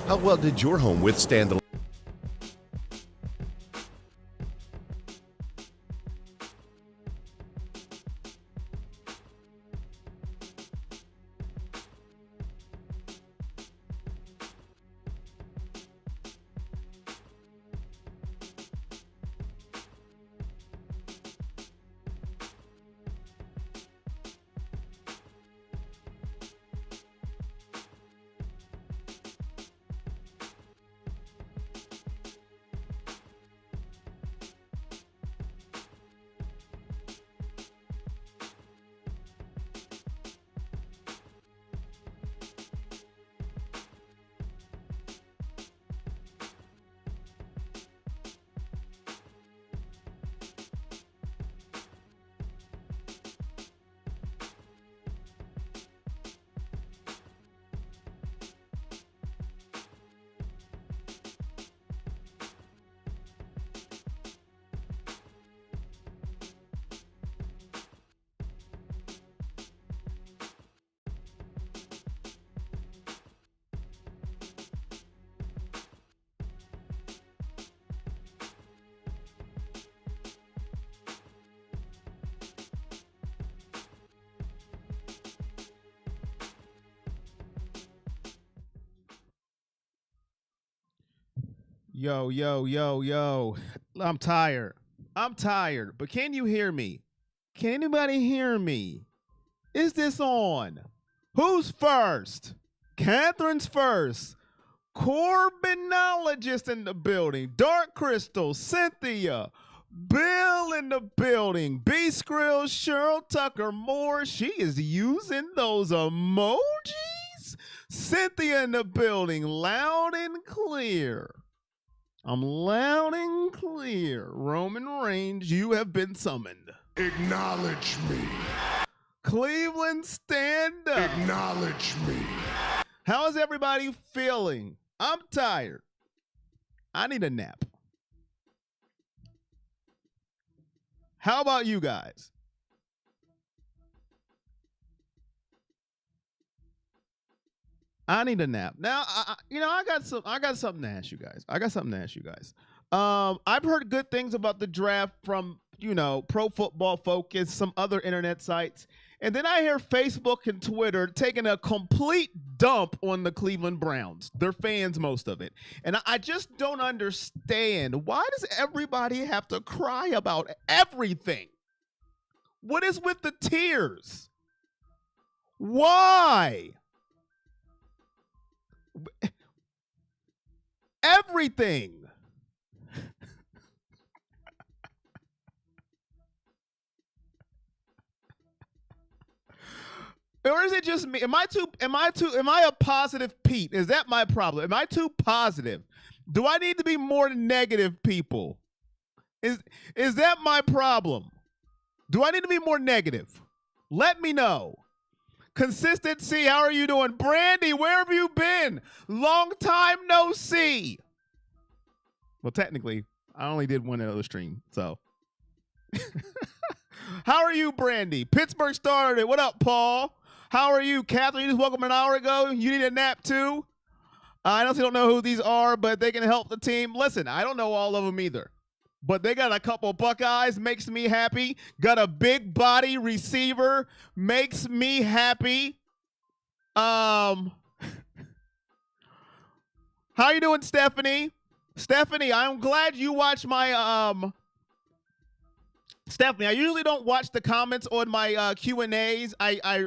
How well did your home withstand the Yo, yo, yo, yo. I'm tired. But can you hear me? Can anybody hear me? Is this on? Who's first? Catherine's first. Corbinologist in the building. Dark Crystal, Cynthia, Bill in the building. B Skrill, Cheryl Tucker Moore. She is using those emojis. Cynthia in the building, loud and clear. I'm loud and clear. Roman Reigns, you have been summoned. Acknowledge me. Cleveland, stand up. Acknowledge me. How is everybody feeling? I'm tired. I need a nap. How about you guys? I need a nap. Now, I got something to ask you guys. I've heard good things about the draft from, Pro Football Focus, some other internet sites. And then I hear Facebook and Twitter taking a complete dump on the Cleveland Browns. Their fans, most of it. And I just don't understand. Why does everybody have to cry about everything? What is with the tears? Why? Everything. Or is it just me? Am I a positive Pete? Is that my problem? Am I too positive? Do I need to be more negative, people? Is that my problem? Do I need to be more negative? Let me know. Consistency, how are you doing? Brandy, where have you been? Long time no see. Well, technically, I only did one other stream, so. How are you, Brandy? Pittsburgh started. What up, Paul? How are you? Catherine, you just woke up an hour ago. You need a nap, too? I honestly don't know who these are, but they can help the team. Listen, I don't know all of them either. But they got a couple Buckeyes, makes me happy. Got a big body receiver, makes me happy. How you doing, Stephanie? Stephanie, I'm glad you watched my Stephanie, I usually don't watch the comments on my Q&As. I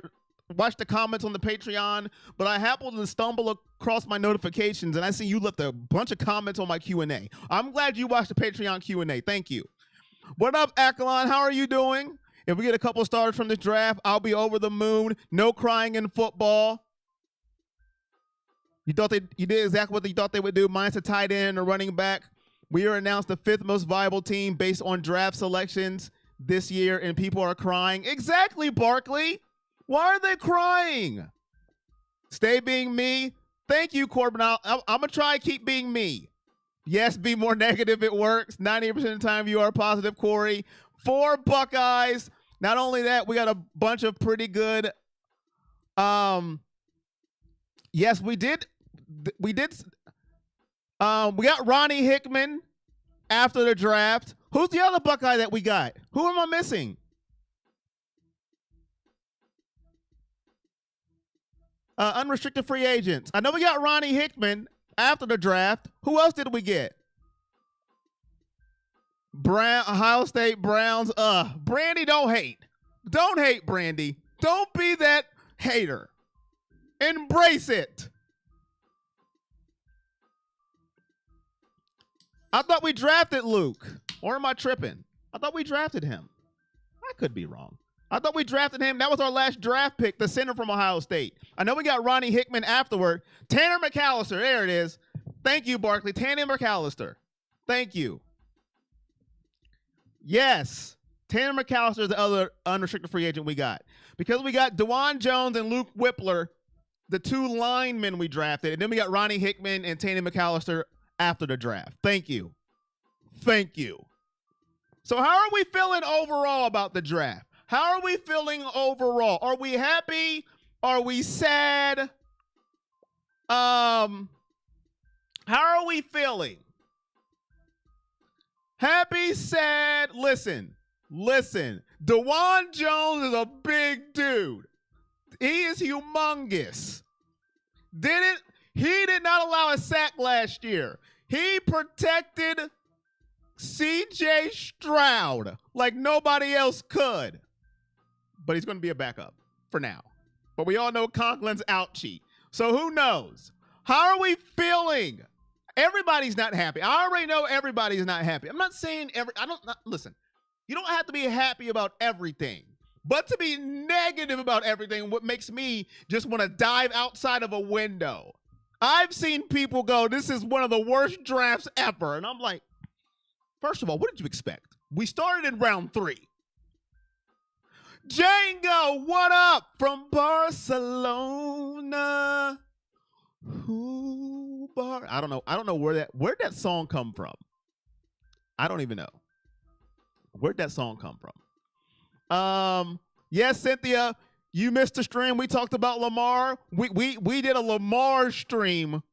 watch the comments on the Patreon, but I happened to stumble across my notifications, and I see you left a bunch of comments on my Q&A. I'm glad you watched the Patreon Q&A. Thank you. What up, Akalon? How are you doing? If we get a couple starters from this draft, I'll be over the moon. No crying in football. You did exactly what you thought they would do, minus a tight end or running back. We are announced the 5th most viable team based on draft selections this year, and people are crying. Exactly, Barkley. Why are they crying? Stay being me. Thank you, Corbin. I'm going to try to keep being me. Yes, be more negative. It works. 90% of the time you are positive, Corey. 4 Buckeyes. Not only that, we got a bunch of pretty good. Yes, we did. We got Ronnie Hickman after the draft. Who's the other Buckeye that we got? Who am I missing? Unrestricted free agents. I know we got Ronnie Hickman after the draft. Who else did we get? Ohio State Browns. Brandy, don't hate. Don't hate, Brandy. Don't be that hater. Embrace it. I thought we drafted Luke. Or am I tripping? I thought we drafted him. I could be wrong. I thought we drafted him. That was our last draft pick, the center from Ohio State. I know we got Ronnie Hickman afterward. Tanner McAllister. There it is. Thank you, Barkley. Tanner McAllister. Thank you. Yes. Tanner McAllister is the other unrestricted free agent we got. Because we got DeJuan Jones and Luke Whippler, the two linemen we drafted. And then we got Ronnie Hickman and Tanner McAllister after the draft. Thank you. Thank you. So how are we feeling overall about the draft? How are we feeling overall? Are we happy? Are we sad? How are we feeling? Happy, sad. Listen. DeJuan Jones is a big dude. He is humongous. He did not allow a sack last year. He protected CJ Stroud like nobody else could. But he's going to be a backup for now. But we all know Conklin's ouchie. So who knows? How are we feeling? Everybody's not happy. I already know everybody's not happy. I'm not saying listen, you don't have to be happy about everything. But to be negative about everything, what makes me just want to dive outside of a window. I've seen people go, this is one of the worst drafts ever. And I'm like, first of all, what did you expect? We started in round 3. Django, what up from Barcelona? I don't know where'd that song come from. I don't even know. Where'd that song come from? Yes, Cynthia, you missed the stream. We talked about Lamar. We did a Lamar stream,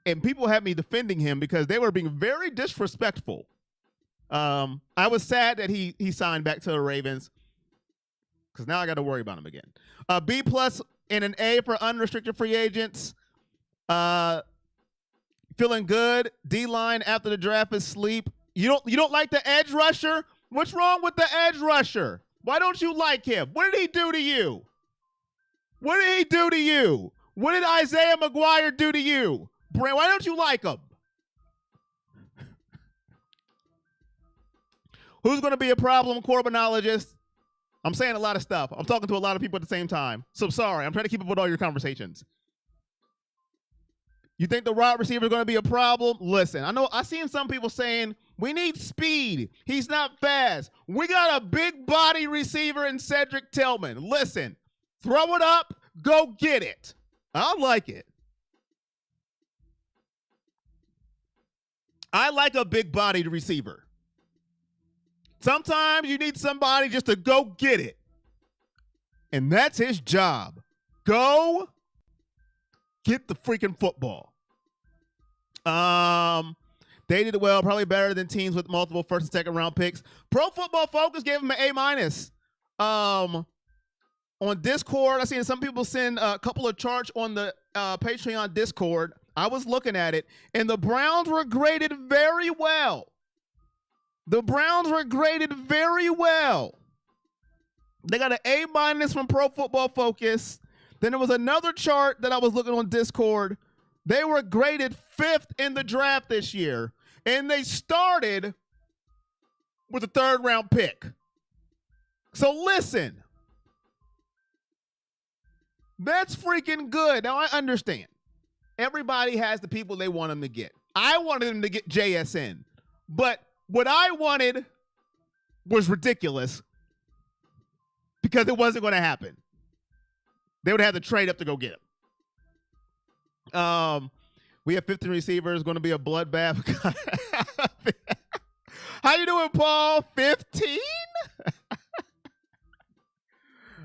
and people had me defending him because they were being very disrespectful. I was sad that he signed back to the Ravens because now I got to worry about him again. B+ and an A for unrestricted free agents. Feeling good. D-line after the draft is sleep. You don't like the edge rusher? What's wrong with the edge rusher? Why don't you like him? What did he do to you? What did he do to you? What did Isaiah McGuire do to you? Brent, why don't you like him? Who's going to be a problem Corbinologist? I'm saying a lot of stuff. I'm talking to a lot of people at the same time. So sorry. I'm trying to keep up with all your conversations. You think the wide receiver is going to be a problem? Listen, I seen some people saying we need speed. He's not fast. We got a big body receiver in Cedric Tillman. Listen, throw it up, go get it. I like it. I like a big bodied receiver. Sometimes you need somebody just to go get it. And that's his job. Go get the freaking football. They did well, probably better than teams with multiple first and second round picks. Pro Football Focus gave him an A-. On Discord, I seen some people send a couple of charts on the Patreon Discord. I was looking at it, and the Browns were graded very well. The Browns were graded very well. They got an A- from Pro Football Focus. Then there was another chart that I was looking on Discord. They were graded 5th in the draft this year, and they started with a 3rd round pick. So listen, that's freaking good. Now I understand. Everybody has the people they want them to get. I wanted them to get JSN, but what I wanted was ridiculous because it wasn't going to happen. They would have to trade up to go get him. We have 15 receivers, going to be a bloodbath. How you doing, Paul? 15?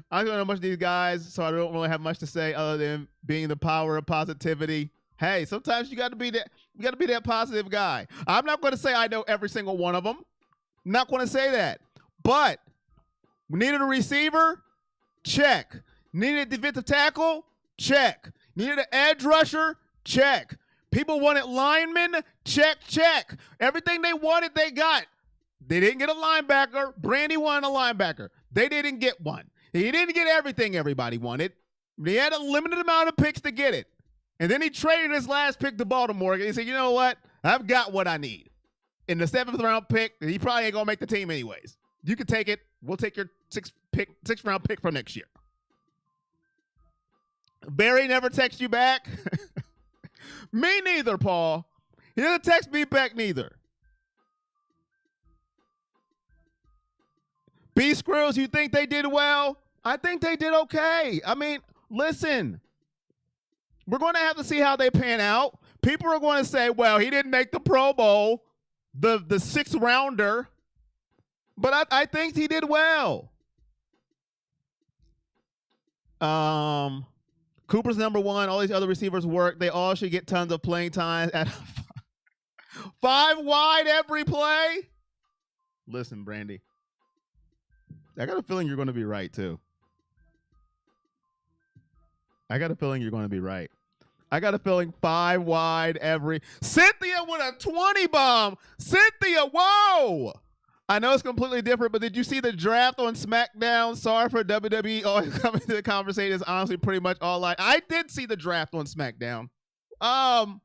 I don't know much of these guys, so I don't really have much to say other than being the power of positivity. Hey, sometimes you got to be that. You got to be that positive guy. I'm not going to say I know every single one of them. I'm not going to say that. But we needed a receiver. Check. Needed a defensive tackle. Check. Needed an edge rusher. Check. People wanted linemen. Check. Check. Everything they wanted, they got. They didn't get a linebacker. Brandy wanted a linebacker. They didn't get one. He didn't get everything everybody wanted. He had a limited amount of picks to get it. And then he traded his last pick to Baltimore. And he said, you know what? I've got what I need. In the 7th round pick, he probably ain't going to make the team anyways. You can take it. We'll take your 6th round pick for next year. Barry never texts you back. Me neither, Paul. He doesn't text me back neither. B Skrills, you think they did well? I think they did okay. I mean, listen, we're going to have to see how they pan out. People are going to say, well, he didn't make the Pro Bowl, the 6th rounder, but I think he did well. Cooper's number 1. All these other receivers work. They all should get tons of playing time at 5 wide every play. Listen, Brandy, I got a feeling you're going to be right, too. I got a feeling you're going to be right. I got a feeling 5 wide every. Cynthia with a 20 bomb. Cynthia, whoa. I know it's completely different, but did you see the draft on SmackDown? Sorry for WWE always coming to the conversation. It's honestly pretty much all I did see the draft on SmackDown. I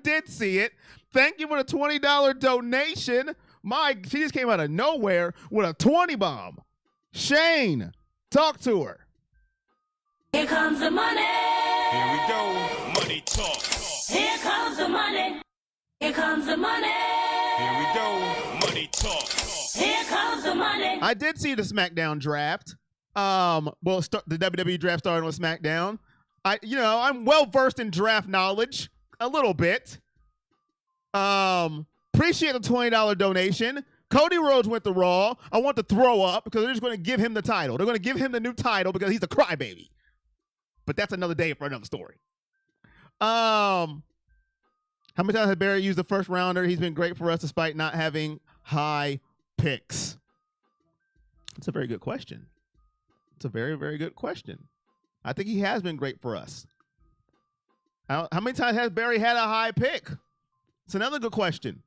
did see it. Thank you for the $20 donation. She just came out of nowhere with a 20 bomb. Shane, talk to her. Here comes the money. Here we go. Money talk. Here comes the money. Here comes the money. Here we go. Money talk. Here comes the money. I did see the SmackDown draft. The WWE draft started on SmackDown. I'm well versed in draft knowledge a little bit. Appreciate the $20 donation. Cody Rhodes went to Raw. I want to throw up because they're just going to give him the title. They're going to give him the new title because he's a crybaby. But that's another day for another story. How many times has Barry used the first rounder? He's been great for us despite not having high picks. That's a very good question. It's a very, very good question. I think he has been great for us. How many times has Barry had a high pick? It's another good question.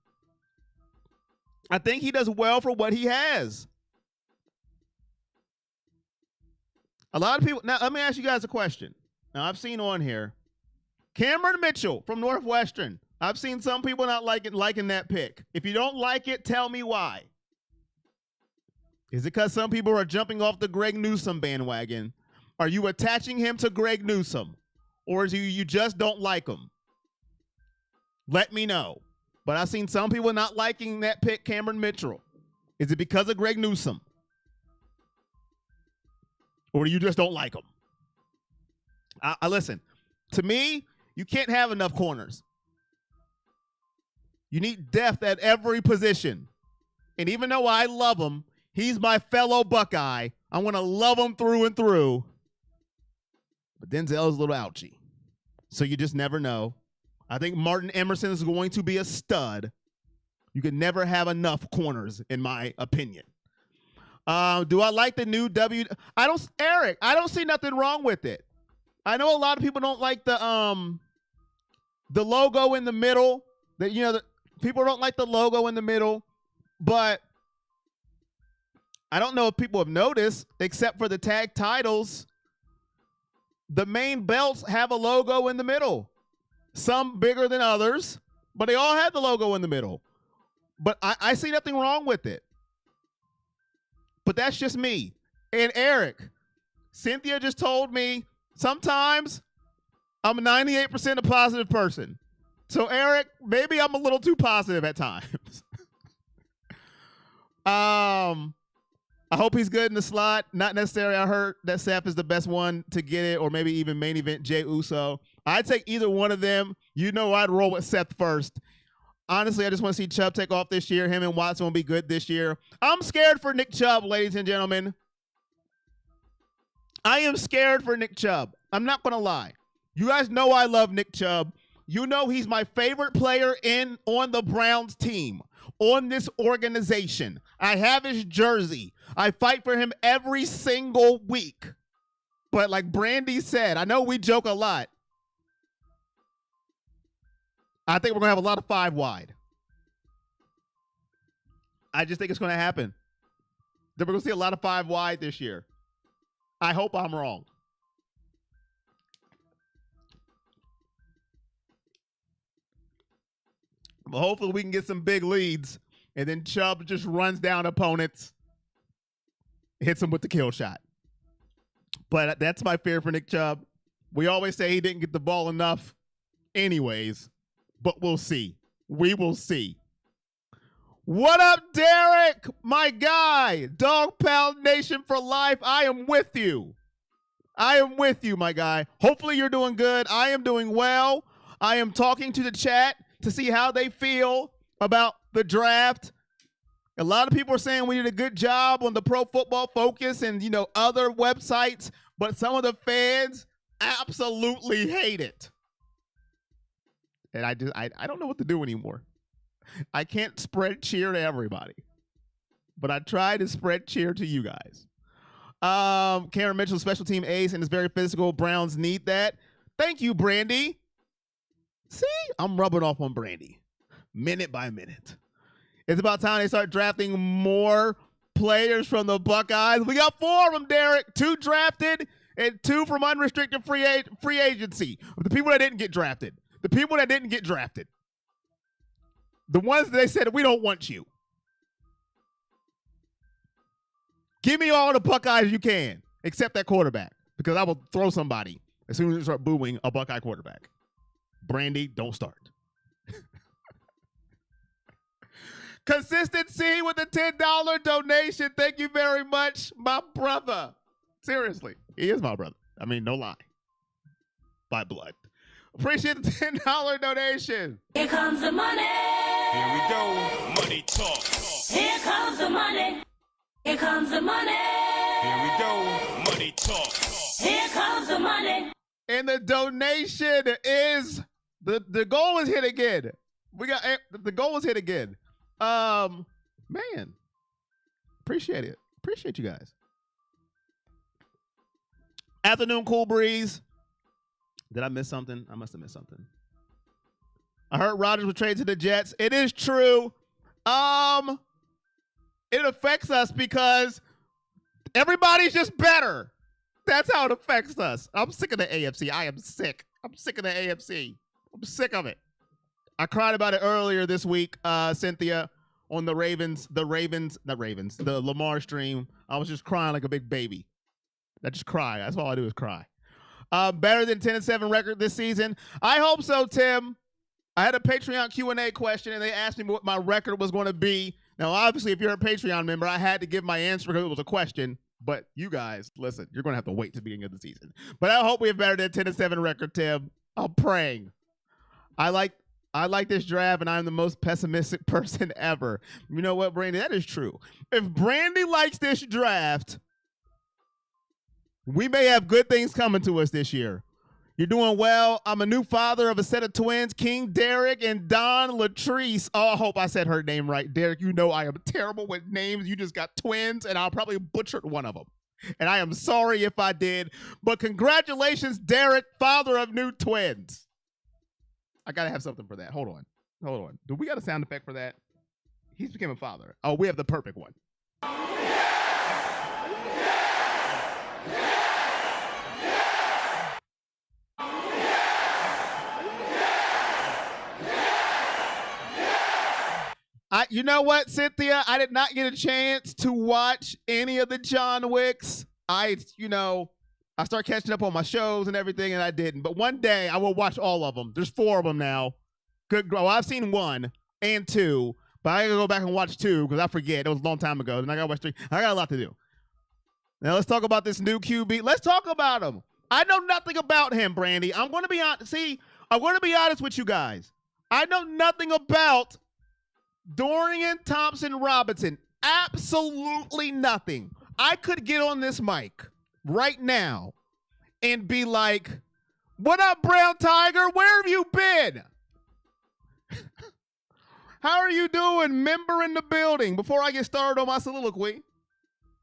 I think he does well for what he has. A lot of people. Now, let me ask you guys a question. Now, I've seen on here Cameron Mitchell from Northwestern. I've seen some people not liking that pick. If you don't like it, tell me why. Is it because some people are jumping off the Greg Newsome bandwagon? Are you attaching him to Greg Newsome? Or is you just don't like him? Let me know. But I've seen some people not liking that pick, Cameron Mitchell. Is it because of Greg Newsome? Or you just don't like him? I listen, to me, you can't have enough corners. You need depth at every position. And even though I love him, he's my fellow Buckeye. I'm going to love him through and through. But Denzel's a little ouchy. So you just never know. I think Martin Emerson is going to be a stud. You can never have enough corners, in my opinion. Do I like the new Eric, I don't see nothing wrong with it. I know a lot of people don't like the logo in the middle. People don't like the logo in the middle, but I don't know if people have noticed, except for the tag titles, the main belts have a logo in the middle. Some bigger than others, but they all have the logo in the middle. But I see nothing wrong with it. But that's just me. And Eric, Cynthia just told me sometimes I'm a 98% a positive person. So Eric, maybe I'm a little too positive at times. I hope he's good in the slot. Not necessarily. I heard that Seth is the best one to get it, or maybe even main event Jey Uso. I'd take either one of them. I'd roll with Seth first. Honestly, I just want to see Chubb take off this year. Him and Watson will be good this year. I'm scared for Nick Chubb, ladies and gentlemen. I am scared for Nick Chubb. I'm not going to lie. You guys know I love Nick Chubb. You know he's my favorite player on the Browns team, on this organization. I have his jersey. I fight for him every single week. But like Brandy said, I know we joke a lot. I think we're going to have a lot of 5 wide. I just think it's going to happen. That we're going to see a lot of 5 wide this year. I hope I'm wrong. But hopefully we can get some big leads, and then Chubb just runs down opponents, hits them with the kill shot. But that's my fear for Nick Chubb. We always say he didn't get the ball enough anyways, but we'll see. We will see. What up, Derek? My guy. Dog Pound Nation for life. I am with you. I am with you, my guy. Hopefully you're doing good. I am doing well. I am talking to the chat to see how they feel about the draft. A lot of people are saying we did a good job on the Pro Football Focus and, you know, other websites, but some of the fans absolutely hate it. And I don't know what to do anymore. I can't spread cheer to everybody, but I try to spread cheer to you guys. Karen Mitchell, special team ace, and is very physical. Browns need that. Thank you, Brandy. See, I'm rubbing off on Brandy minute by minute. It's about time they start drafting more players from the Buckeyes. We got 4 of them, Derek. 2 drafted and 2 from unrestricted free agency. The people that didn't get drafted. The people that didn't get drafted. The ones that they said, we don't want you. Give me all the Buckeyes you can, except that quarterback, because I will throw somebody as soon as you start booing a Buckeye quarterback. Brandy, don't start. Consistency with the $10 donation. Thank you very much, my brother. Seriously, he is my brother. I mean, no lie. By blood. Appreciate the $10 donation. Here comes the money. Here we go. Money talk. Here comes the money. Here comes the money. Here we go. Money talk. Here comes the money. And the donation is the goal is hit again. We got the goal is hit again. Man, appreciate it. Appreciate you guys. Afternoon, Cool Breeze. Did I miss something? I must have missed something. I heard Rodgers would trade to the Jets. It is true. It affects us because everybody's just better. That's how it affects us. I'm sick of the AFC. I am sick. I'm sick of the AFC. I'm sick of it. I cried about it earlier this week, Cynthia, on the Lamar stream. I was just crying like a big baby. I just cry. That's all I do is cry. Better than 10-7 record this season? I hope so, Tim. I had a Patreon Q&A question, and they asked me what my record was going to be. Now, obviously, if you're a Patreon member, I had to give my answer because it was a question. But you guys, listen, you're going to have to wait to the beginning of the season. But I hope we have better than 10-7 record, Tim. I'm praying. I like this draft, and I'm the most pessimistic person ever. You know what, Brandy? That is true. If Brandy likes this draft, we may have good things coming to us this year. You're doing well. I'm a new father of a set of twins, King Derek and Don Latrice. Oh, I hope I said her name right. Derek, you know I am terrible with names. You just got twins, and I'll probably butchered one of them. And I am sorry if I did. But congratulations, Derek, father of new twins. I got to have something for that. Hold on. Do we got a sound effect for that? He's became a father. Oh, we have the perfect one. You know what, Cynthia? I did not get a chance to watch any of the John Wicks. I start catching up on my shows and everything, and I didn't. But one day I will watch all of them. There's 4 of them now. Good. Well, I've seen 1 and 2, but I gotta go back and watch 2 because I forget. It was a long time ago. Then I gotta watch 3. I got a lot to do. Now let's talk about this new QB. Let's talk about him. I know nothing about him, Brandy. I'm going to be honest. I'm going to be honest with you guys. I know nothing about Dorian Thompson-Robinson. Absolutely nothing. I could get on this mic right now and be like, What up, Brown Tiger? Where have you been? How are you doing? Member in the building. Before I get started on my soliloquy,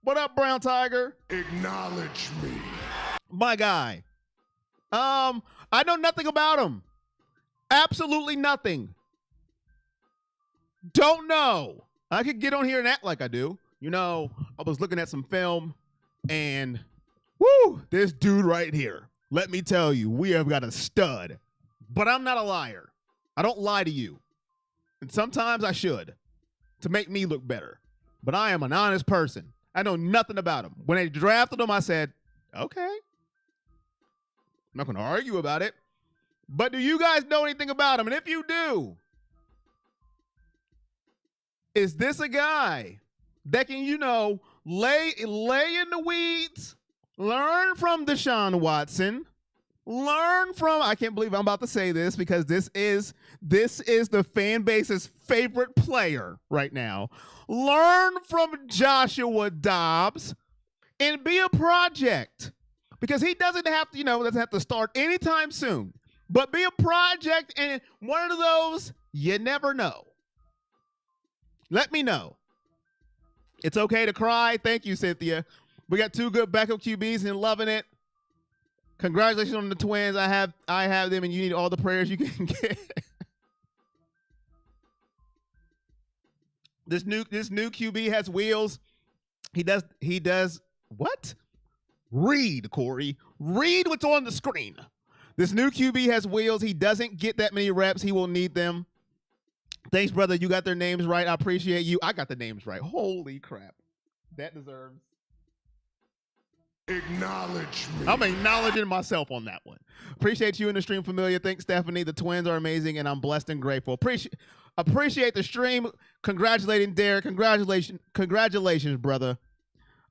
what up, Brown Tiger? Acknowledge me. My guy. I know nothing about him. Absolutely nothing. Don't know. I could get on here and act like I do. You know, I was looking at some film and woo, this dude right here. Let me tell you, we have got a stud. But I'm not a liar. I don't lie to you. And sometimes I should to make me look better. But I am an honest person. I know nothing about him. When they drafted him, I said, okay. I'm not going to argue about it. But do you guys know anything about him? And if you do, is this a guy that can, you know, lay in the weeds, learn from Deshaun Watson, learn from, I can't believe I'm about to say this because this is the fan base's favorite player right now. Learn from Joshua Dobbs and be a project because he doesn't have to, doesn't have to start anytime soon, but be a project and one of those, you never know. Let me know. It's okay to cry. Thank you, Cynthia. We got two good backup QBs and loving it. Congratulations on the Twins. I have them, and you need all the prayers you can get. This new QB has wheels. He does what? Read, Corey. Read what's on the screen. This new QB has wheels. He doesn't get that many reps. He will need them. Thanks, brother. You got their names right. I appreciate you. I got the names right. Holy crap. That deserves. Acknowledge me. I'm acknowledging myself on that one. Appreciate you in the stream, familiar. Thanks, Stephanie. The Twins are amazing, and I'm blessed and grateful. Appreciate the stream. Congratulating Derek. Congratulations, brother.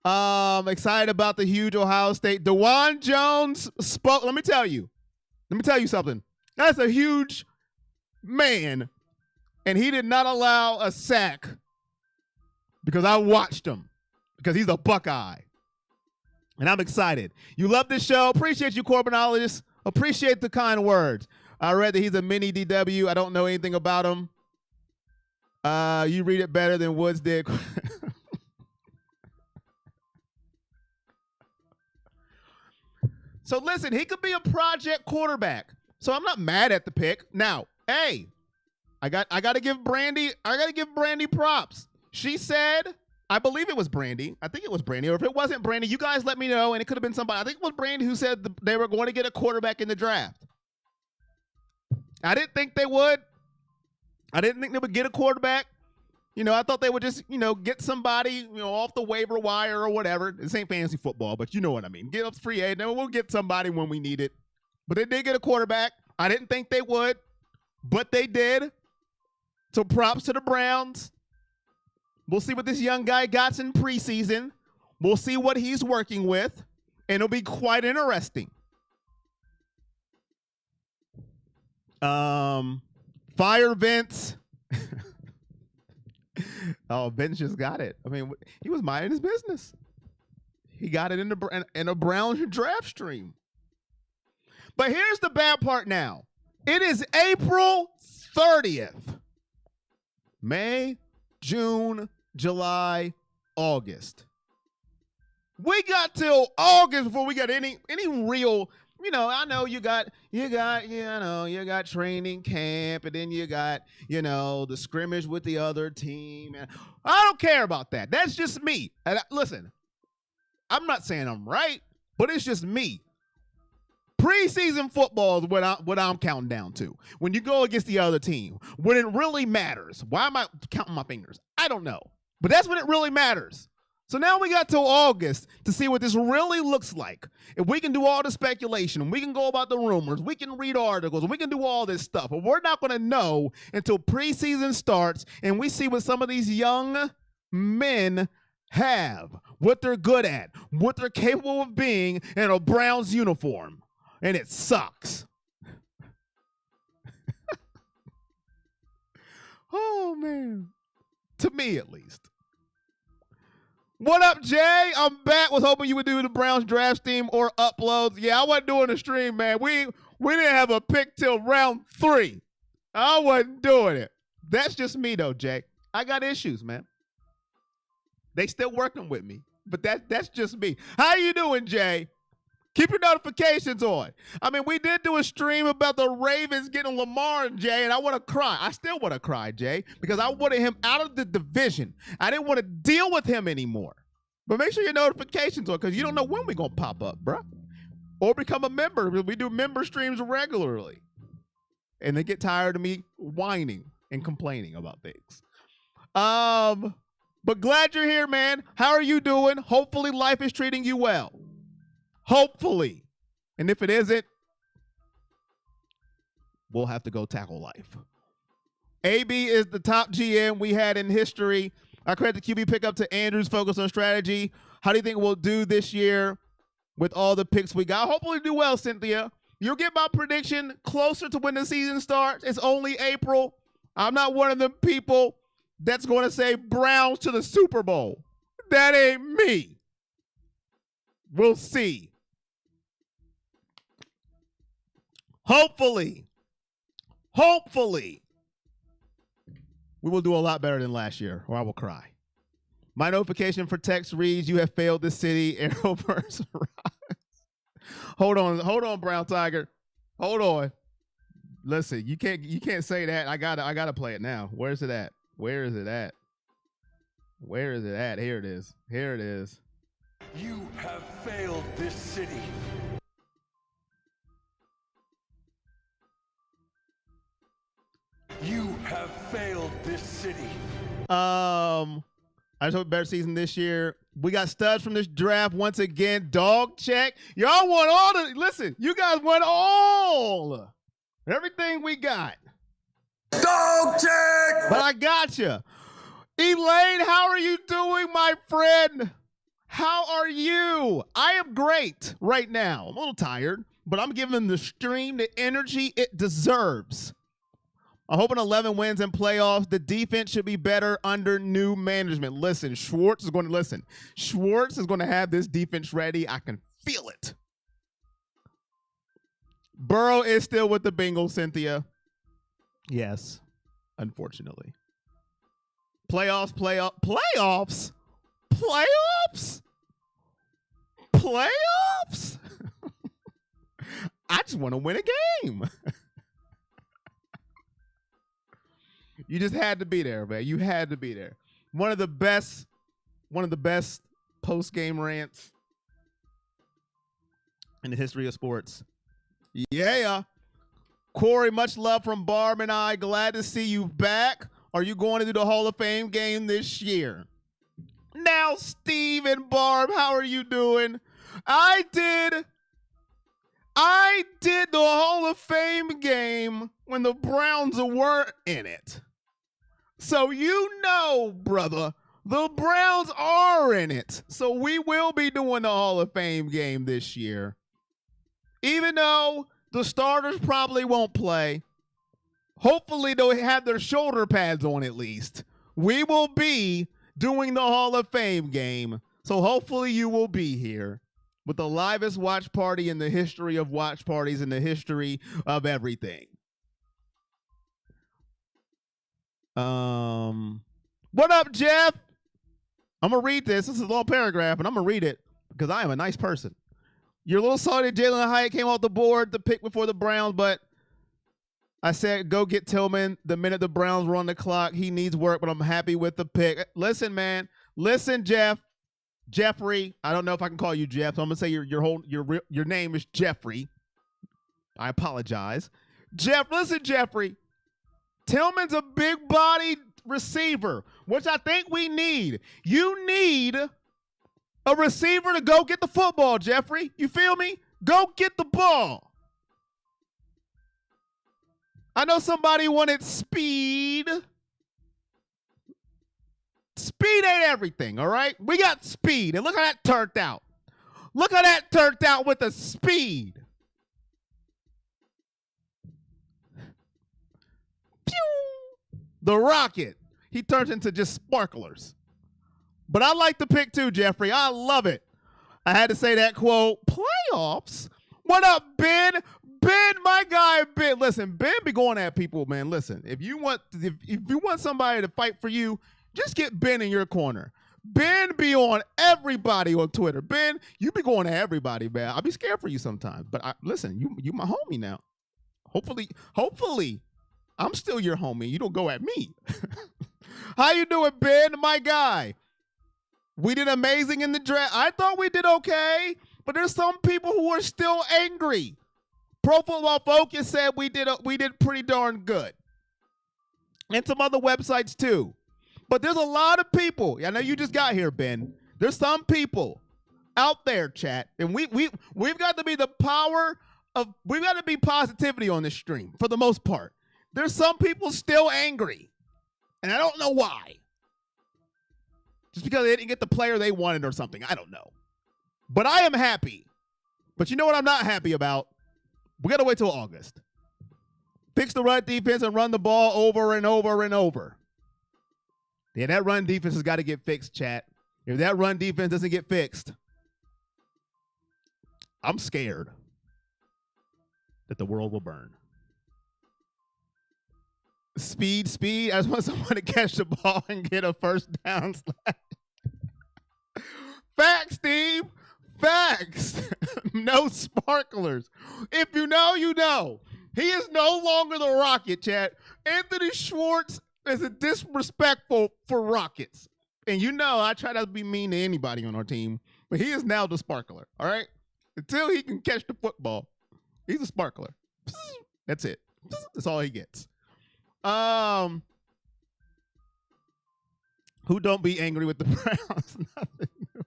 Excited about the huge Ohio State. DeJuan Jones spoke. Let me tell you something. That's a huge man, and he did not allow a sack because I watched him because he's a Buckeye. And I'm excited. You love this show. Appreciate you, Corbinologist. Appreciate the kind words. I read that he's a mini DW. I don't know anything about him. You read it better than Woods did. So listen, he could be a project quarterback. So I'm not mad at the pick. Now, hey, I got to give Brandy props. She said, I believe it was Brandy. I think it was Brandy. Or if it wasn't Brandy, you guys let me know. And it could have been somebody. I think it was Brandy who said they were going to get a quarterback in the draft. I didn't think they would. I didn't think they would get a quarterback. I thought they would just, get somebody, off the waiver wire or whatever. This ain't fantasy football, but you know what I mean. Get up free agent, and we'll get somebody when we need it. But they did get a quarterback. I didn't think they would, but they did. So props to the Browns. We'll see what this young guy got in preseason. We'll see what he's working with, and it'll be quite interesting. Fire Vince. Oh, Vince just got it. I mean, he was minding his business. He got it in a Browns draft stream. But here's the bad part now. It is April 30th. May, June, July, August. We got till August before we got any real, I know you got training camp, and then you got, the scrimmage with the other team. And I don't care about that. That's just me. And listen, I'm not saying I'm right, but it's just me. Preseason football is what I'm counting down to. When you go against the other team, when it really matters. Why am I counting my fingers? I don't know. But that's when it really matters. So now we got till August to see what this really looks like. If we can do all the speculation, and we can go about the rumors, we can read articles, and we can do all this stuff. But we're not going to know until preseason starts and we see what some of these young men have, what they're good at, what they're capable of being in a Browns uniform. And it sucks. Oh, man. To me, at least. What up, Jay? I'm back. Was hoping you would do the Browns draft stream or uploads. Yeah, I wasn't doing a stream, man. We We didn't have a pick till round 3. I wasn't doing it. That's just me though, Jay. I got issues, man. They still working with me, but that's just me. How you doing, Jay? Keep your notifications on. I mean, we did do a stream about the Ravens getting Lamar and Jay, and I want to cry. I still want to cry, Jay, because I wanted him out of the division. I didn't want to deal with him anymore. But make sure your notifications on, because you don't know when we're going to pop up, bro. Or become a member. We do member streams regularly. And they get tired of me whining and complaining about things. But glad you're here, man. How are you doing? Hopefully life is treating you well. Hopefully. And if it isn't, we'll have to go tackle life. AB is the top GM we had in history. I credit the QB pickup to Andrew's focus on strategy. How do you think we'll do this year with all the picks we got? Hopefully do well, Cynthia. You'll get my prediction closer to when the season starts. It's only April. I'm not one of them people that's going to say Browns to the Super Bowl. That ain't me. We'll see. Hopefully, we will do a lot better than last year, or I will cry. My notification for text reads, "You have failed the city." Arrowverse rise. Hold on, Brown Tiger. Hold on. Listen, you can't say that. I gotta play it now. Where's it at? Where is it at? Where is it at? Here it is. Here it is. You have failed this city. You have failed this city. I just hope a better season this year. We got studs from this draft once again. Dog check. Y'all want all the, listen, you guys want all, everything we got. Dog check! But I got you. Elaine, how are you doing, my friend? How are you? I am great right now. I'm a little tired, but I'm giving the stream the energy it deserves. I'm hoping 11 wins in playoffs. The defense should be better under new management. Listen, Schwartz is going to have this defense ready. I can feel it. Burrow is still with the Bengals, Cynthia. Yes, unfortunately. Playoffs. I just want to win a game. You just had to be there, man. You had to be there. One of the best post-game rants in the history of sports. Yeah. Corey, much love from Barb and I. Glad to see you back. Are you going to do the Hall of Fame game this year? Now, Steve and Barb, how are you doing? I did the Hall of Fame game when the Browns weren't in it. So you know, brother, the Browns are in it. So we will be doing the Hall of Fame game this year. Even though the starters probably won't play. Hopefully they'll have their shoulder pads on at least. We will be doing the Hall of Fame game. So hopefully you will be here with the livest watch party in the history of watch parties, in the history of everything. What up, Jeff? I'm going to read this. This is a long paragraph, and I'm going to read it because I am a nice person. You're a little salty Jalen Hyatt came off the board, the pick before the Browns, but I said go get Tillman the minute the Browns were on the clock. He needs work, but I'm happy with the pick. Listen, man. Listen, Jeffrey. I don't know if I can call you Jeff, so I'm going to say your name is Jeffrey. I apologize. Listen, Jeffrey. Tillman's a big-bodied receiver, which I think we need. You need a receiver to go get the football, Jeffrey. You feel me? Go get the ball. I know somebody wanted speed. Speed ain't everything, all right? We got speed, and look how that turned out. Look how that turned out with the speed. Pew! The rocket. He turns into just sparklers. But I like the pick too, Jeffrey. I love it. I had to say that quote. Playoffs? What up, Ben? Ben, my guy, Ben. Listen, Ben be going at people, man. Listen, if you want somebody to fight for you, just get Ben in your corner. Ben be on everybody on Twitter. Ben, you be going at everybody, man. I be scared for you sometimes. But listen, you my homie now. Hopefully, I'm still your homie. You don't go at me. How you doing, Ben, my guy? We did amazing in the draft. I thought we did okay, but there's some people who are still angry. Pro Football Focus said we did pretty darn good. And some other websites too. But there's a lot of people. I know you just got here, Ben. There's some people out there, chat. And we've got to be the power of, we've got to be positivity on this stream for the most part. There's some people still angry. And I don't know why. Just because they didn't get the player they wanted or something. I don't know. But I am happy. But you know what I'm not happy about? We got to wait till August. Fix the run defense and run the ball over and over and over. Yeah, that run defense has got to get fixed, chat. If that run defense doesn't get fixed, I'm scared that the world will burn. Speed. I just want someone to catch the ball and get a first down slash. Facts, Steve. Facts. No sparklers. If you know, you know. He is no longer the Rocket, chat. Anthony Schwartz is a disrespectful for Rockets. And you know I try not to be mean to anybody on our team, but he is now the sparkler, all right? Until he can catch the football, he's a sparkler. That's it. That's all he gets. Who don't be angry with the Browns? Nothing new.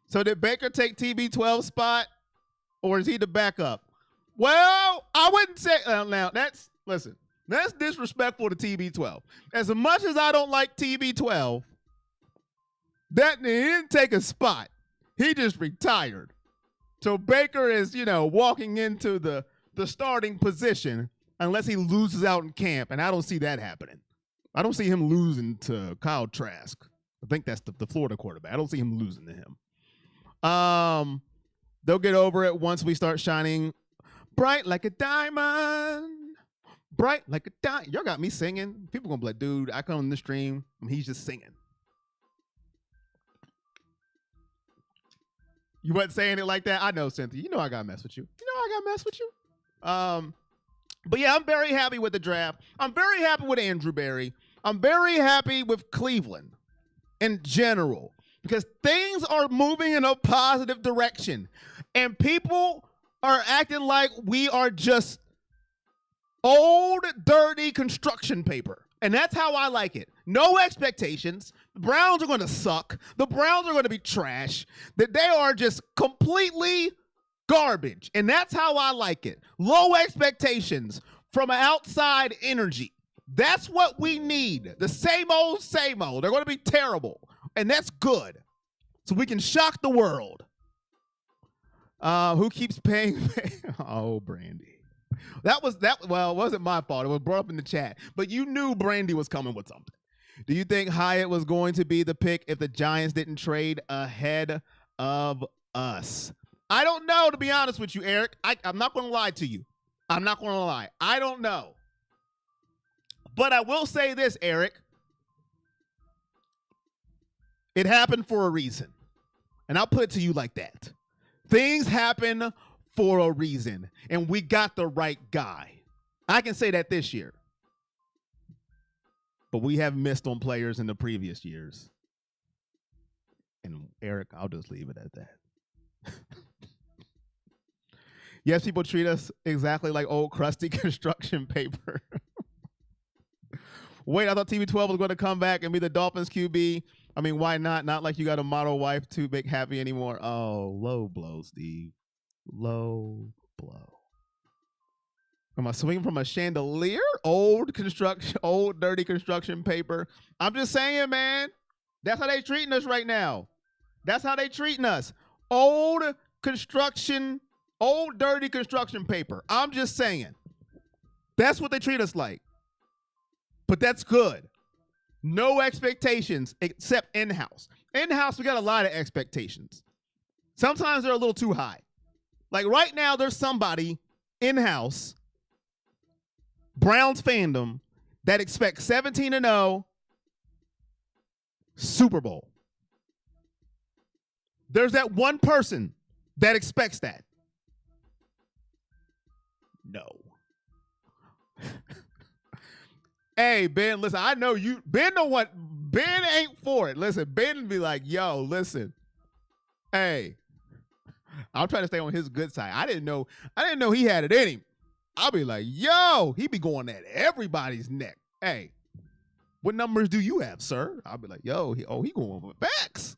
So did Baker take TB12 spot, or is he the backup? Well, I wouldn't say now. That's disrespectful to TB12. As much as I don't like TB12, that he didn't take a spot. He just retired. So Baker is, walking into the starting position unless he loses out in camp, and I don't see that happening. I don't see him losing to Kyle Trask. I think that's the Florida quarterback. I don't see him losing to him. They'll get over it once we start shining bright like a diamond. Bright like a diamond. Y'all got me singing. People gonna be like, dude, I come on the stream and he's just singing. You wasn't saying it like that? I know, Cynthia. You know I gotta mess with you. But yeah, I'm very happy with the draft. I'm very happy with Andrew Berry. I'm very happy with Cleveland in general because things are moving in a positive direction. And people are acting like we are just old, dirty construction paper. And that's how I like it. No expectations. The Browns are going to suck. The Browns are going to be trash. That they are just completely garbage. And that's how I like it. Low expectations from an outside energy. That's what we need. The same old, same old. They're going to be terrible. And that's good. So we can shock the world. Who keeps paying? Oh, Brandy. Well, it wasn't my fault. It was brought up in the chat. But you knew Brandy was coming with something. Do you think Hyatt was going to be the pick if the Giants didn't trade ahead of us? I don't know, to be honest with you, Eric. I'm not going to lie to you. I'm not going to lie. I don't know. But I will say this, Eric. It happened for a reason. And I'll put it to you like that. Things happen for a reason. And we got the right guy. I can say that this year. But we have missed on players in the previous years. And Eric, I'll just leave it at that. Yes, people treat us exactly like old crusty construction paper. Wait, I thought TB12 was going to come back and be the Dolphins QB. I mean, why not? Not like you got a model wife to make happy anymore. Oh, low blow, Steve. Low blow. Am I swinging from a chandelier? Old dirty construction paper. I'm just saying, man. That's how they treating us right now. That's how they treating us. Old dirty construction paper. I'm just saying. That's what they treat us like. But that's good. No expectations except in-house. In-house, we got a lot of expectations. Sometimes they're a little too high. Like right now, there's somebody in-house Browns fandom that expects 17-0 Super Bowl. There's that one person that expects that. No. Hey, Ben, listen, I know you. Ben ain't for it. Listen, Ben be like, yo, listen. Hey, I'm trying to stay on his good side. I didn't know he had it in him. I'll be like, yo, he be going at everybody's neck. Hey, what numbers do you have, sir? I'll be like, yo, he going with facts.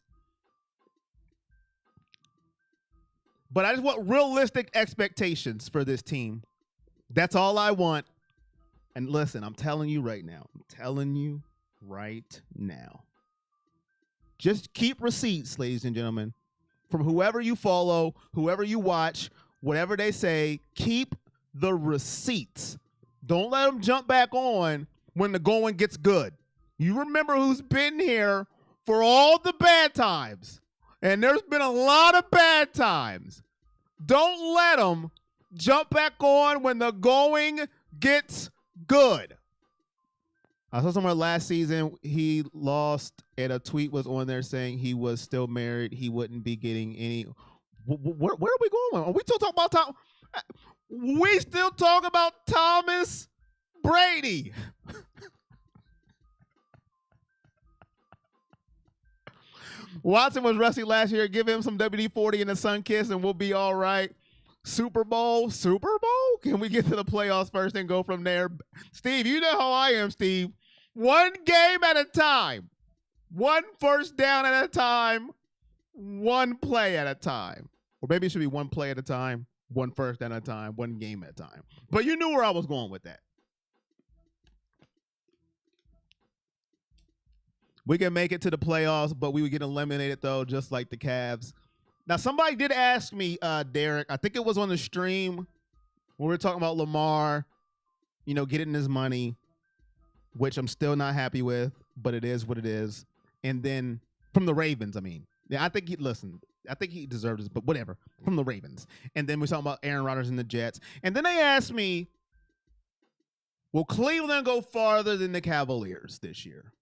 But I just want realistic expectations for this team. That's all I want. And listen, I'm telling you right now. Just keep receipts, ladies and gentlemen, from whoever you follow, whoever you watch, whatever they say. Keep the receipts. Don't let them jump back on when the going gets good. You remember who's been here for all the bad times. And there's been a lot of bad times. Don't let them jump back on when the going gets good. I saw somewhere last season he lost, and a tweet was on there saying he was still married. He wouldn't be getting any. Where are we going? Are we still talking about Tom? We still talk about Thomas Brady. Watson was rusty last year. Give him some WD-40 and a sun kiss, and we'll be all right. Super Bowl? Can we get to the playoffs first and go from there? Steve, you know how I am, Steve. One game at a time. One first down at a time. One play at a time. Or maybe it should be one play at a time, one first down at a time, one game at a time. But you knew where I was going with that. We can make it to the playoffs, but we would get eliminated, though, just like the Cavs. Now, somebody did ask me, Derek, I think it was on the stream when we were talking about Lamar, getting his money, which I'm still not happy with, but it is what it is. And then from the Ravens, I think he deserves this, but whatever, from the Ravens. And then we're talking about Aaron Rodgers and the Jets. And then they asked me, will Cleveland go farther than the Cavaliers this year?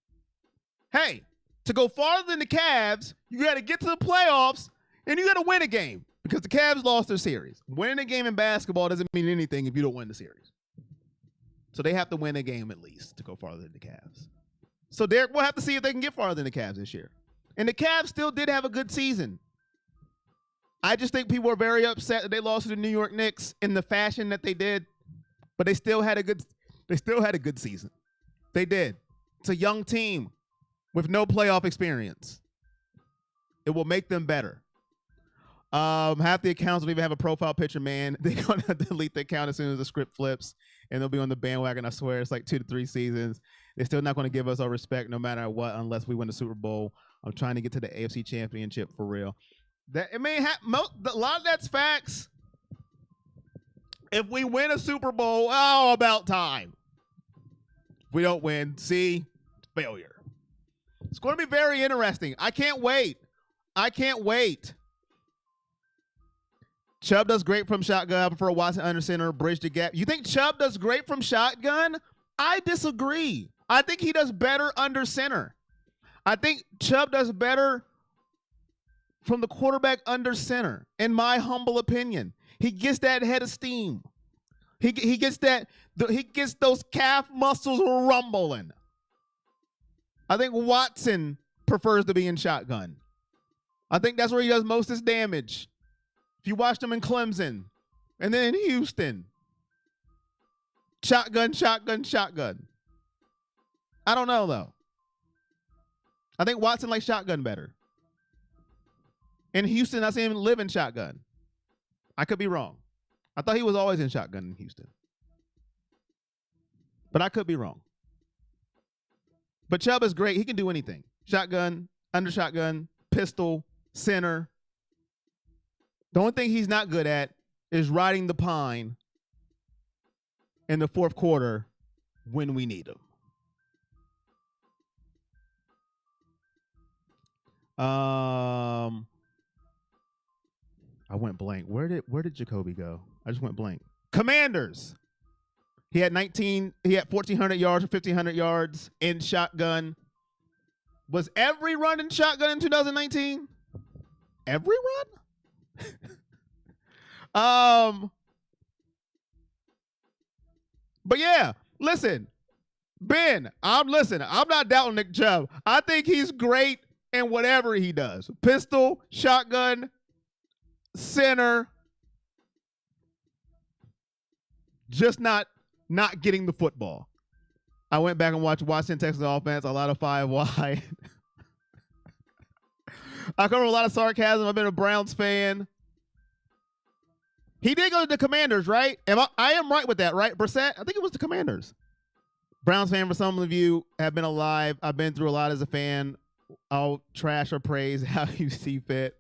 Hey, to go farther than the Cavs, you got to get to the playoffs and you got to win a game because the Cavs lost their series. Winning a game in basketball doesn't mean anything if you don't win the series. So they have to win a game at least to go farther than the Cavs. So Derek, we'll have to see if they can get farther than the Cavs this year. And the Cavs still did have a good season. I just think people are very upset that they lost to the New York Knicks in the fashion that they did, but they still had a good season. They did. It's a young team with no playoff experience. It will make them better. Half the accounts don't even have a profile picture, man. They're going to delete the account as soon as the script flips, and they'll be on the bandwagon. I swear it's like 2 to 3 seasons. They're still not going to give us our respect no matter what unless we win the Super Bowl. I'm trying to get to the AFC Championship for real. A lot of that's facts. If we win a Super Bowl, about time. If we don't win, failure. It's going to be very interesting. I can't wait. Chubb does great from shotgun. I prefer Watson under center, bridge the gap. You think Chubb does great from shotgun? I disagree. I think he does better under center. I think Chubb does better from the quarterback under center, in my humble opinion. He gets that head of steam. He gets those calf muscles rumbling. I think Watson prefers to be in shotgun. I think that's where he does most of his damage. If you watched him in Clemson and then in Houston, shotgun. I don't know, though. I think Watson likes shotgun better. In Houston, I see him live in shotgun. I could be wrong. I thought he was always in shotgun in Houston. But I could be wrong. But Chubb is great. He can do anything. Shotgun, under shotgun, pistol, center. The only thing he's not good at is riding the pine in the fourth quarter when we need him. I went blank. Where did Jacoby go? I just went blank. Commanders. He had 1,400 yards or 1,500 yards in shotgun. Was every run in shotgun in 2019? Every run? But yeah, listen, Ben, I'm not doubting Nick Chubb. I think he's great in whatever he does. Pistol, shotgun, center. Just not getting the football. I went back and watched Washington Texans offense, a lot of 5 wide. I cover a lot of sarcasm. I've been a Browns fan. He did go to the Commanders, right? I am right with that, right? Brissett? I think it was the Commanders. Browns fan, for some of you have been alive. I've been through a lot as a fan. I'll trash or praise how you see fit.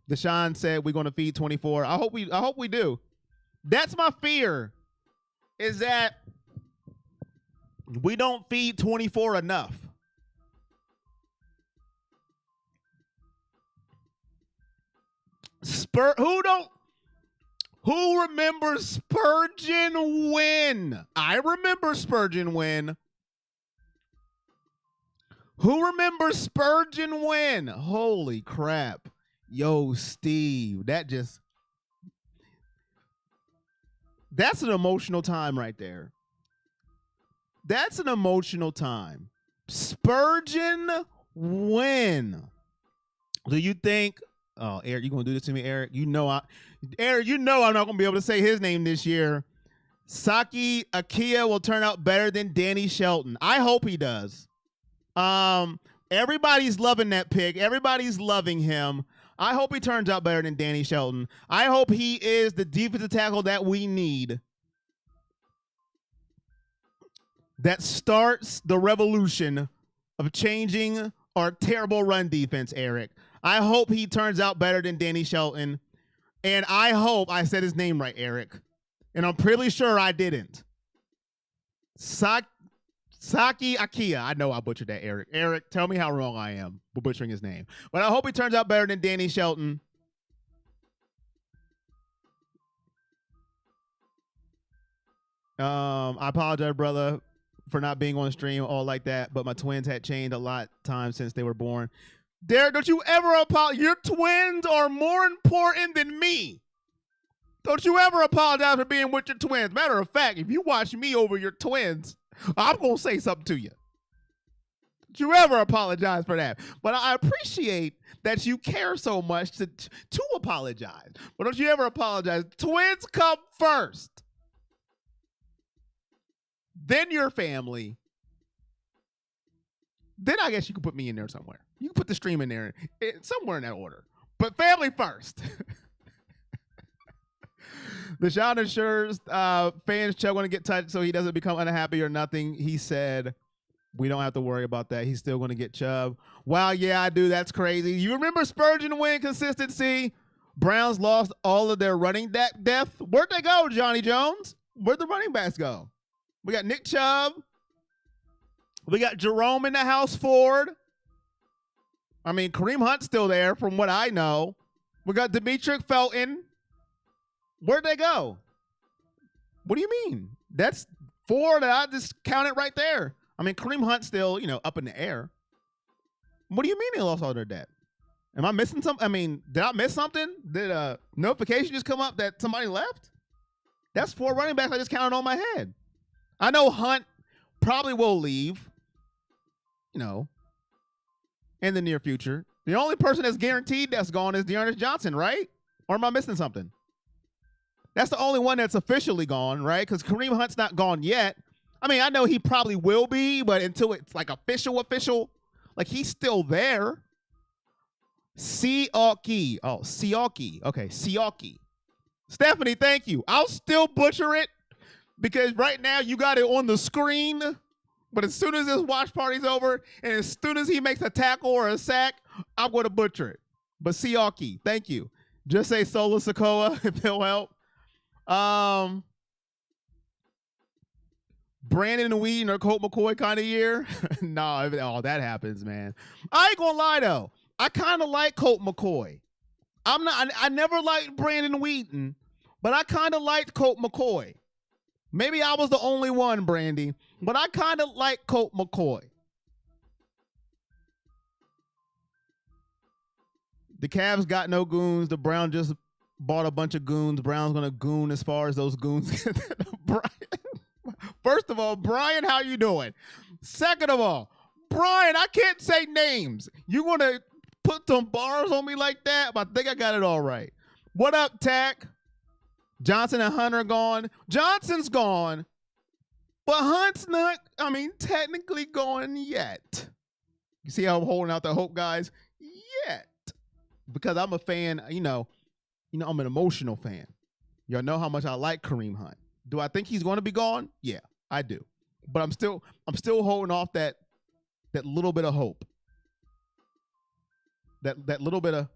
Deshaun said we're going to feed 24. I hope we do. That's my fear, is that we don't feed 24 enough. Who remembers Spurgeon win? I remember Spurgeon win. Who remembers Spurgeon win? Holy crap. Yo, Steve, that's an emotional time right there. That's an emotional time. Spurgeon win. Do you think, oh, Eric, you gonna do this to me, Eric? Eric, I'm not gonna be able to say his name this year. Saki Akia will turn out better than Danny Shelton. I hope he does. Everybody's loving that pick. Everybody's loving him. I hope he turns out better than Danny Shelton. I hope he is the defensive tackle that we need, that starts the revolution of changing our terrible run defense, Eric. I hope he turns out better than Danny Shelton. And I hope I said his name right, Eric. And I'm pretty sure I didn't. Saki Akia. I know I butchered that, Eric. Eric, tell me how wrong I am for butchering his name. But I hope he turns out better than Danny Shelton. I apologize, brother, for not being on stream all like that, but my twins had changed a lot of times since they were born. Derek, don't you ever apologize. Your twins are more important than me. Don't you ever apologize for being with your twins. Matter of fact, if you watch me over your twins, I'm going to say something to you. Don't you ever apologize for that. But I appreciate that you care so much to apologize. But don't you ever apologize. Twins come first. Then your family. Then I guess you can put me in there somewhere. You can put the stream in there, somewhere in that order. But family first. Deshaun ensures fans Chubb going to get touched so he doesn't become unhappy or nothing. He said, we don't have to worry about that. He's still going to get Chubb. Wow, yeah, I do. That's crazy. You remember Spurgeon win consistency? Browns lost all of their running depth. Where'd they go, Johnny Jones? Where'd the running backs go? We got Nick Chubb. We got Jerome in the house, Ford. I mean, Kareem Hunt's still there from what I know. We got Demetric Felton. Where'd they go? What do you mean? That's 4 that I just counted right there. I mean, Kareem Hunt's still, up in the air. What do you mean they lost all their depth? Am I missing something? I mean, did I miss something? Did a notification just come up that somebody left? That's 4 running backs I just counted on my head. I know Hunt probably will leave, in the near future. The only person that's guaranteed that's gone is Dearness Johnson, right? Or am I missing something? That's the only one that's officially gone, right? Because Kareem Hunt's not gone yet. I mean, I know he probably will be, but until it's like official, like he's still there. Siaki. Oh, Siaki. Okay, Siaki. Stephanie, thank you. I'll still butcher it because right now you got it on the screen. But as soon as this watch party's over and as soon as he makes a tackle or a sack, I'm going to butcher it. But Siaki, thank you. Just say Sola Sokoa if it'll help. Brandon Whedon or Colt McCoy kind of year. No, that happens, man. I ain't gonna lie though. I kind of like Colt McCoy. I never liked Brandon Whedon, but I kind of liked Colt McCoy. Maybe I was the only one, Brandy, but I kind of like Colt McCoy. The Cavs got no goons. The Browns just bought a bunch of goons. Brown's going to goon as far as those goons get. First of all, Brian, how you doing? Second of all, Brian, I can't say names. You going to put some bars on me like that? But I think I got it all right. What up, Tack? Johnson and Hunter are gone. Johnson's gone. But Hunt's not, technically gone yet. You see how I'm holding out the hope, guys? Yet. Because I'm a fan, I'm an emotional fan. Y'all know how much I like Kareem Hunt. Do I think he's going to be gone? Yeah, I do. But I'm still holding off that little bit of hope. That little bit of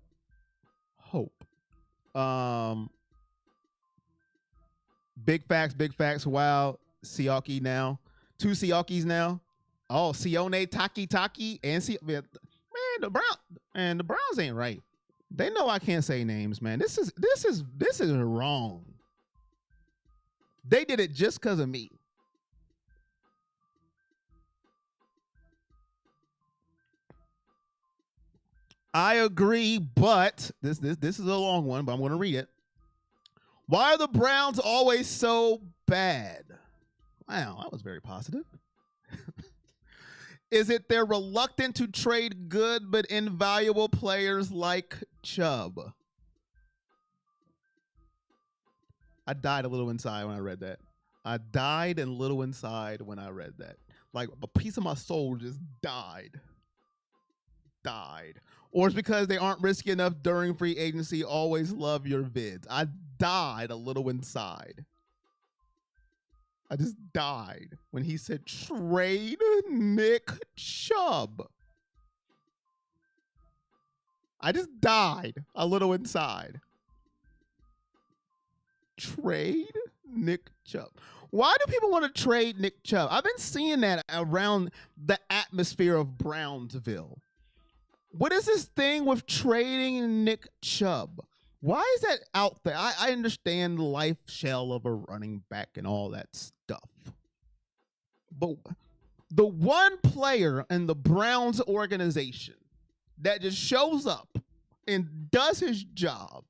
hope. Big facts. Wow, Siaki now. 2 Siakis now. Oh, Sione, Taki, and man, the Browns ain't right. They know I can't say names, man. This is wrong. They did it just because of me. I agree, but this is a long one, but I'm going to read it. Why are the Browns always so bad? Wow, that was very positive. Is it they're reluctant to trade good but invaluable players like Chubb? I died a little inside when I read that. Like a piece of my soul just died. Or it's because they aren't risky enough during free agency. Always love your vids. I died a little inside. I just died when he said trade Nick Chubb. I just died a little inside. Trade Nick Chubb. Why do people want to trade Nick Chubb? I've been seeing that around the atmosphere of Brownsville. What is this thing with trading Nick Chubb? Why is that out there? I understand the life shell of a running back and all that stuff. But the one player in the Browns organization that just shows up and does his job,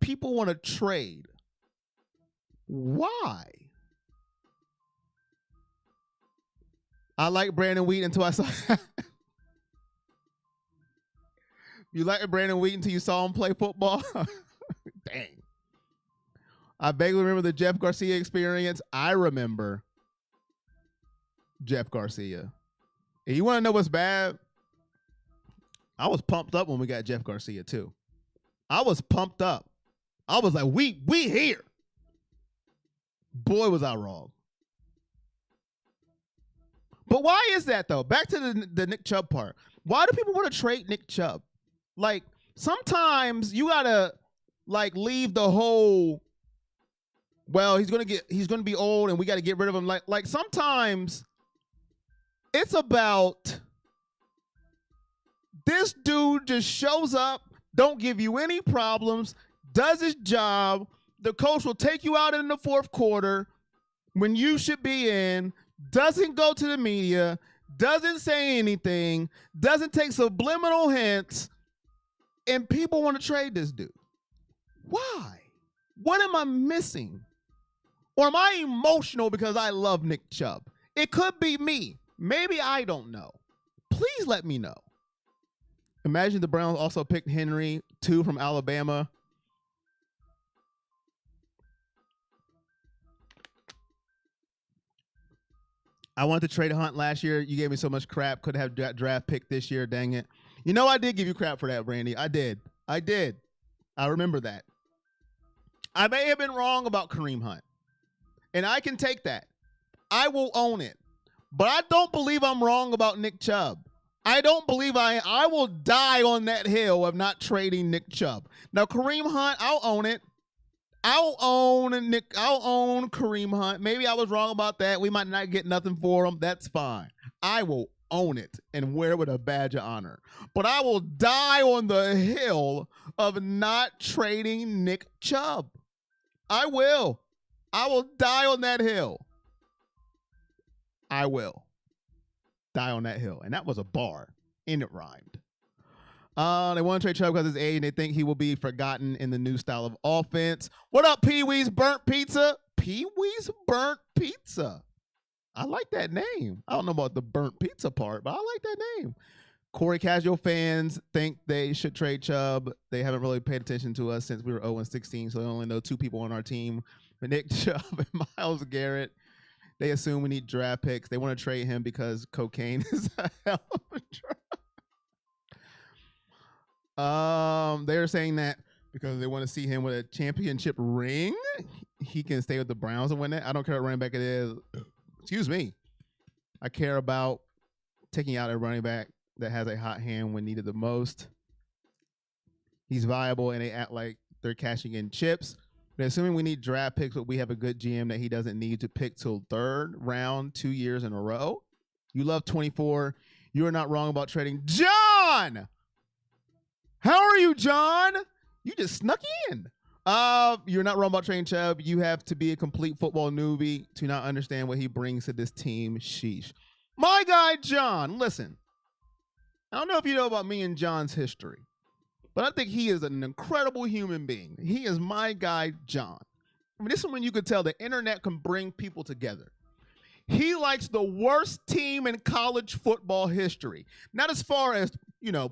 people want to trade. Why? I like Brandon Wheat until I saw... You like Brandon Wheat until you saw him play football? Dang. I vaguely remember the Jeff Garcia experience. I remember Jeff Garcia. And you want to know what's bad? I was pumped up when we got Jeff Garcia too. I was pumped up. I was like, we here. Boy, was I wrong. But why is that though? Back to the Nick Chubb part. Why do people want to trade Nick Chubb? Like, sometimes you gotta leave the whole, well, he's gonna be old and we gotta get rid of him. Like sometimes it's about this dude just shows up, don't give you any problems, does his job. The coach will take you out in the fourth quarter when you should be in, doesn't go to the media, doesn't say anything, doesn't take subliminal hints. And people want to trade this dude. Why? What am I missing? Or am I emotional because I love Nick Chubb? It could be me. Maybe I don't know. Please let me know. Imagine the Browns also picked Henry, 2 from Alabama. I wanted to trade Hunt last year. You gave me so much crap. Could have draft pick this year. Dang it. You know I did give you crap for that, Brandy. I did. I remember that. I may have been wrong about Kareem Hunt. And I can take that. I will own it. But I don't believe I'm wrong about Nick Chubb. I don't believe I will die on that hill of not trading Nick Chubb. Now, Kareem Hunt, I'll own it. I'll own Kareem Hunt. Maybe I was wrong about that. We might not get nothing for him. That's fine. I will own it and wear it with a badge of honor. But I will die on the hill of not trading Nick Chubb. I will. I will die on that hill. I will die on that hill. And that was a bar. And it rhymed. They want to trade Chubb because of his age, and they think he will be forgotten in the new style of offense. What up, Pee Wee's Burnt Pizza? Pee Wee's Burnt Pizza. I like that name. I don't know about the burnt pizza part, but I like that name. Corey Casual fans think they should trade Chubb. They haven't really paid attention to us since we were 0-16, so they only know 2 people on our team, Nick Chubb and Myles Garrett. They assume we need draft picks. They want to trade him because cocaine is a hell of a drug. They're saying that because they want to see him with a championship ring, he can stay with the Browns and win it. I don't care what running back it is. Excuse me. I care about taking out a running back that has a hot hand when needed the most. He's viable, and they act like they're cashing in chips. But assuming we need draft picks, but we have a good GM that he doesn't need to pick till 3rd round 2 years in a row. You love 24. You are not wrong about trading John. How are you, John? You just snuck in. You're not wrong about trading Chubb. You have to be a complete football newbie to not understand what he brings to this team. Sheesh. My guy, John, listen. I don't know if you know about me and John's history, but I think he is an incredible human being. He is my guy, John. I mean, this is when you could tell the internet can bring people together. He likes the worst team in college football history. Not as far as,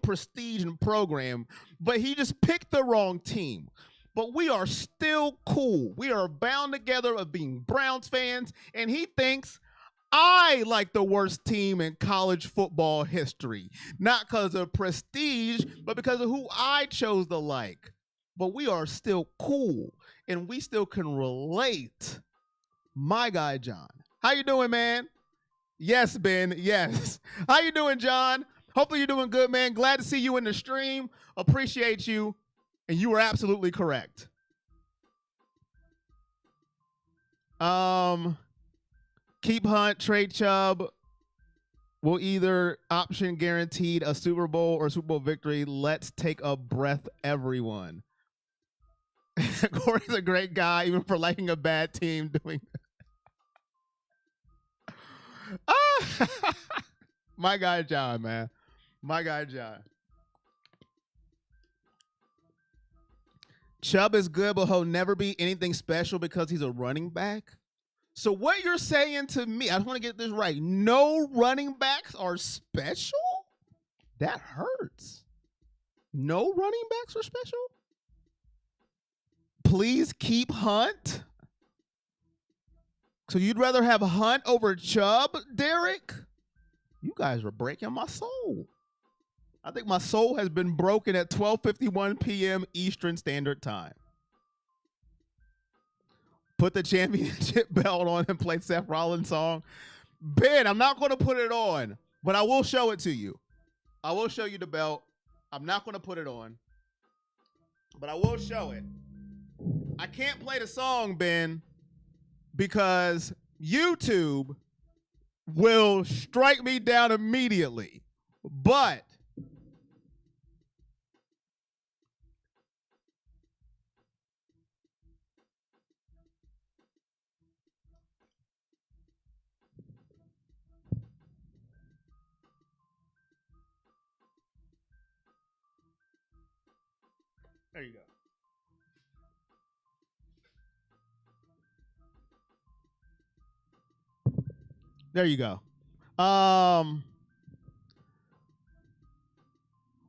prestige and program, but he just picked the wrong team. But we are still cool. We are bound together of being Browns fans, and he thinks I like the worst team in college football history. Not because of prestige, but because of who I chose to like. But we are still cool, and we still can relate. My guy, John. How you doing, man? Yes, Ben. Yes. How you doing, John? Hopefully you're doing good, man. Glad to see you in the stream. Appreciate you. And you were absolutely correct. Keep Hunt, trade Chubb. Will either option guaranteed a Super Bowl or Super Bowl victory. Let's take a breath, everyone. Corey's a great guy, even for liking a bad team doing my guy John, man. My guy John. Chubb is good, but he'll never be anything special because he's a running back. So what you're saying to me, I just want to get this right. No running backs are special? That hurts. No running backs are special? Please keep Hunt. So you'd rather have Hunt over Chubb, Derek? You guys are breaking my soul. I think my soul has been broken at 12:51 p.m. Eastern Standard Time. Put the championship belt on and play Seth Rollins' song. Ben, I'm not going to put it on, but I will show it to you. I will show you the belt. I'm not going to put it on, but I will show it. I can't play the song, Ben, because YouTube will strike me down immediately. But there you go. There you go.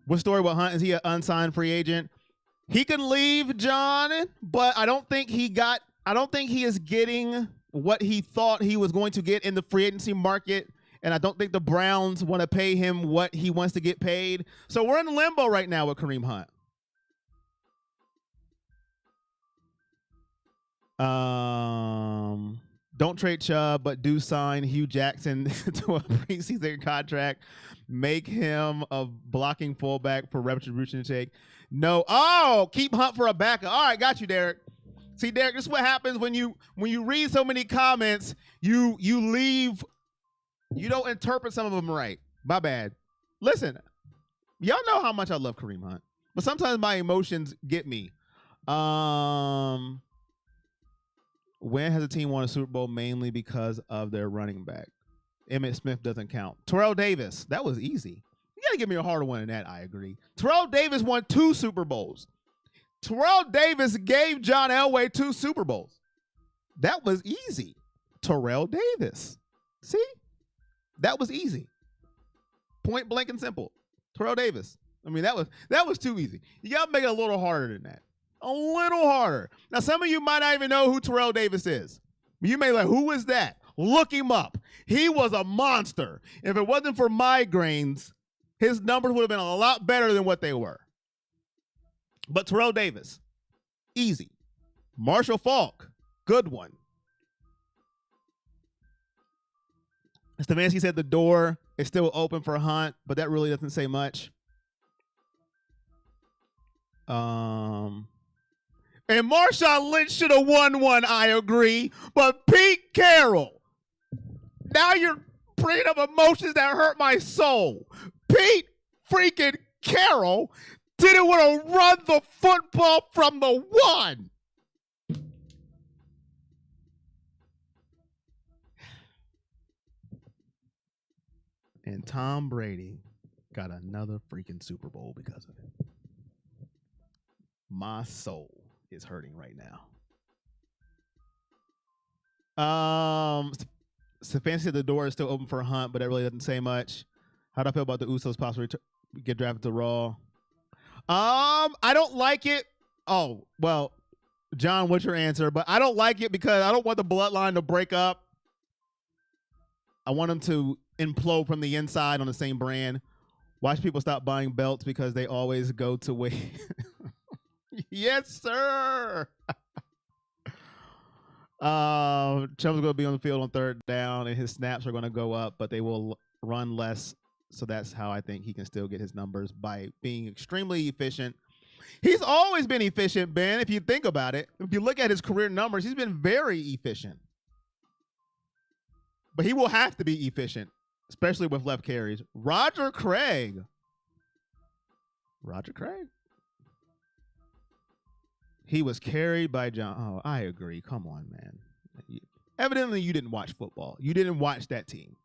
What story with Hunt? Is he an unsigned free agent? He can leave, John, but I don't think he is getting what he thought he was going to get in the free agency market. And I don't think the Browns want to pay him what he wants to get paid. So we're in limbo right now with Kareem Hunt. Don't trade Chubb, but do sign Hugh Jackson to a preseason contract. Make him a blocking fullback for retribution to take. No. Oh, keep Hunt for a backup. All right, got you, Derek. See, Derek, this is what happens when you read so many comments. You leave. You don't interpret some of them right. My bad. Listen, y'all know how much I love Kareem Hunt, but sometimes my emotions get me. When has a team won a Super Bowl mainly because of their running back? Emmitt Smith doesn't count. Terrell Davis. That was easy. You got to give me a harder one than that, I agree. Terrell Davis won 2 Super Bowls. Terrell Davis gave John Elway 2 Super Bowls. That was easy. Terrell Davis. See? That was easy. Point blank and simple. Terrell Davis. I mean, that was too easy. You got to make it a little harder than that. A little harder. Now, some of you might not even know who Terrell Davis is. You may be like, who is that? Look him up. He was a monster. If it wasn't for migraines, his numbers would have been a lot better than what they were. But Terrell Davis, easy. Marshall Faulk, good one. Stefanski said the door is still open for Hunt, but that really doesn't say much. And Marshawn Lynch should have won one, I agree. But Pete Carroll, now you're bringing up emotions that hurt my soul. Pete freaking Carroll didn't want to run the football from the 1. And Tom Brady got another freaking Super Bowl because of it. My soul is hurting right now. Stefanski said the door is still open for Hunt, but that really doesn't say much. How do I feel about the Usos possibly get drafted to Raw? I don't like it. Oh, well, John, what's your answer? But I don't like it because I don't want the bloodline to break up. I want them to implode from the inside on the same brand. Watch people stop buying belts because they always go to wait. Yes, sir. Chubb's going to be on the field on 3rd down, and his snaps are going to go up, but they will run less. So that's how I think he can still get his numbers, by being extremely efficient. He's always been efficient, Ben, if you think about it. If you look at his career numbers, he's been very efficient. But he will have to be efficient, especially with left carries. Roger Craig. Roger Craig. He was carried by John. Oh, I agree. Come on, man. Evidently, you didn't watch football. You didn't watch that team.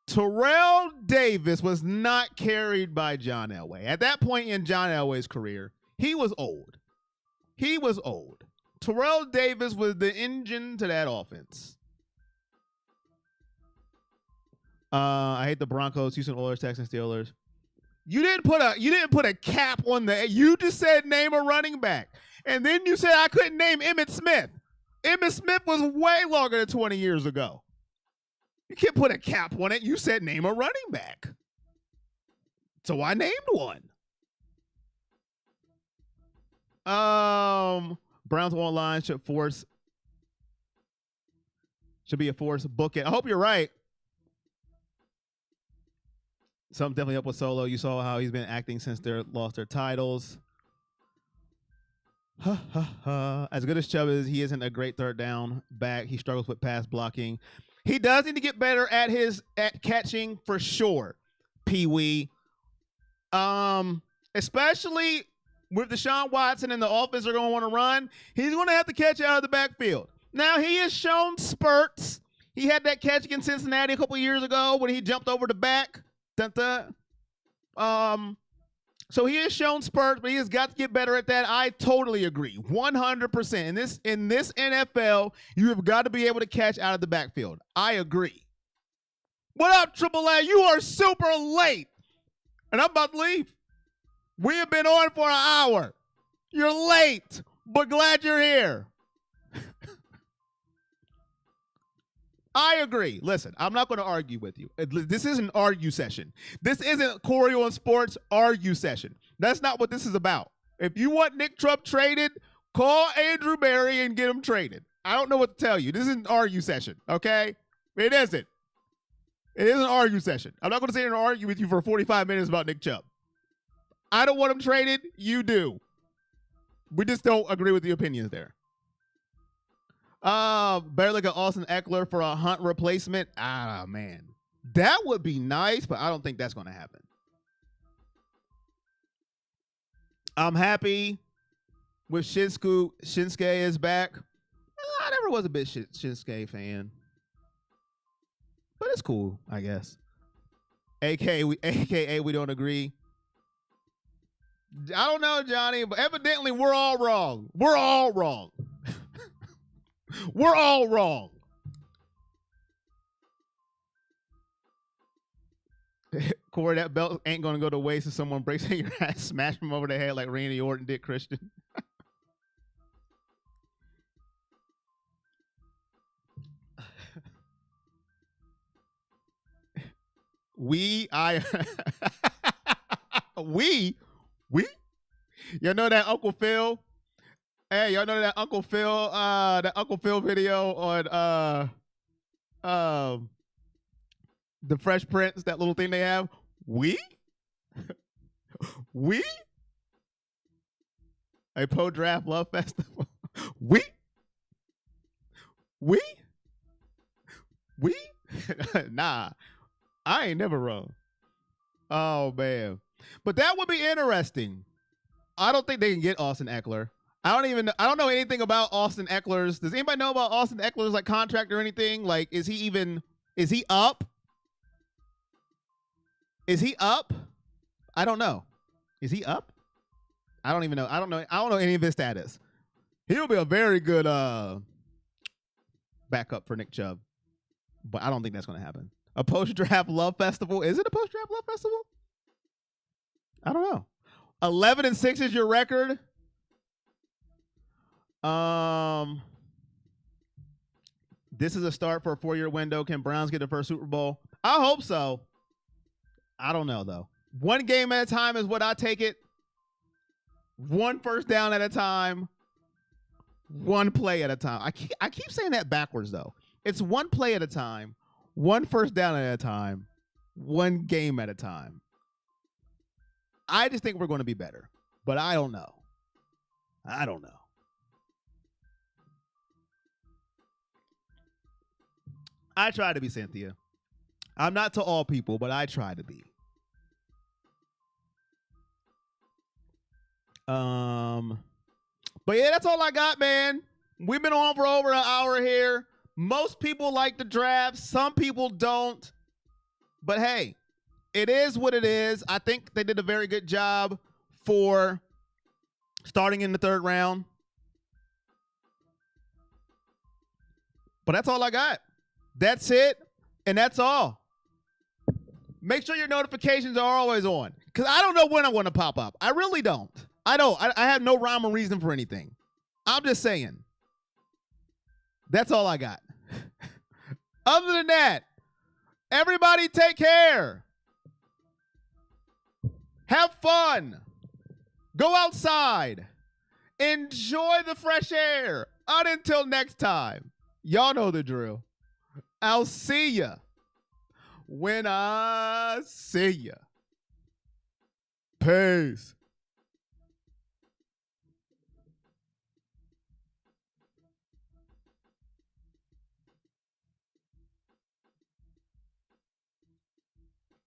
Terrell Davis was not carried by John Elway. At that point in John Elway's career, he was old. He was old. Terrell Davis was the engine to that offense. I hate the Broncos, Houston Oilers, Texans, Steelers. You didn't put a cap on the. You just said name a running back, and then you said I couldn't name Emmitt Smith. Emmitt Smith was way longer than 20 years ago. You can't put a cap on it. You said name a running back, so I named one. Browns online should be a force. Book it. I hope you're right. Something definitely up with Solo. You saw how he's been acting since they lost their titles. As good as Chubb is, he isn't a great 3rd down back. He struggles with pass blocking. He does need to get better at catching for sure, Pee-wee. Especially with Deshaun Watson and the offense are going to want to run. He's going to have to catch out of the backfield. Now, he has shown spurts. He had that catch against Cincinnati a couple years ago when he jumped over the back. So he has shown spurts, but he has got to get better at that. I totally agree. 100%. In this NFL, you have got to be able to catch out of the backfield. I agree. What up, Triple A? You are super late. And I'm about to leave. We have been on for an hour. You're late, but glad you're here. I agree. Listen, I'm not going to argue with you. This isn't an argue session. This isn't Corey on Sports argue session. That's not what this is about. If you want Nick Chubb traded, call Andrew Berry and get him traded. I don't know what to tell you. This isn't an argue session, okay? It isn't. It is an argue session. I'm not going to sit here and argue with you for 45 minutes about Nick Chubb. I don't want him traded. You do. We just don't agree with the opinions there. Better look at Austin Eckler for a Hunt replacement. Ah, man. That would be nice, but I don't think that's going to happen. I'm happy with Shinsuke is back. never was a big Shinsuke fan, but it's cool, I guess. AKA we don't agree. I don't know, Johnny, but evidently we're all wrong. We're all wrong. We're all wrong. Corey, that belt ain't gonna go to waste if someone breaks in your ass, smash him over the head like Randy Orton did Christian. we y'all know that Uncle Phil? Hey, y'all know that Uncle Phil video on the Fresh Prince, that little thing they have? We? A Draft Love Festival? We? Nah, I ain't never wrong. Oh, man. But that would be interesting. I don't think they can get Austin Eckler. I don't know anything about Austin Eckler's. Does anybody know about Austin Eckler's like contract or anything? Like, is he up? Is he up? I don't know. Is he up? I don't even know. I don't know any of his status. He'll be a very good backup for Nick Chubb. But I don't think that's going to happen. A post-draft love festival? Is it a post-draft love festival? I don't know. 11-6 is your record. This is a start for a 4-year window. Can Browns get the first Super Bowl? I hope so. I don't know, though. One game at a time is what I take it. One first down at a time. One play at a time. I keep saying that backwards, though. It's one play at a time. One first down at a time. One game at a time. I just think we're going to be better. But I don't know. I don't know. I try to be, Cynthia. I'm not to all people, but I try to be. But yeah, that's all I got, man. We've been on for over an hour here. Most people like the draft. Some people don't. But hey, it is what it is. I think they did a very good job for starting in the 3rd round. But that's all I got. That's it. And that's all. Make sure your notifications are always on. Because I don't know when I want to pop up. I really don't. I don't. I have no rhyme or reason for anything. I'm just saying. That's all I got. Other than that, everybody take care. Have fun. Go outside. Enjoy the fresh air. Until next time. Y'all know the drill. I'll see ya when I see ya. Peace.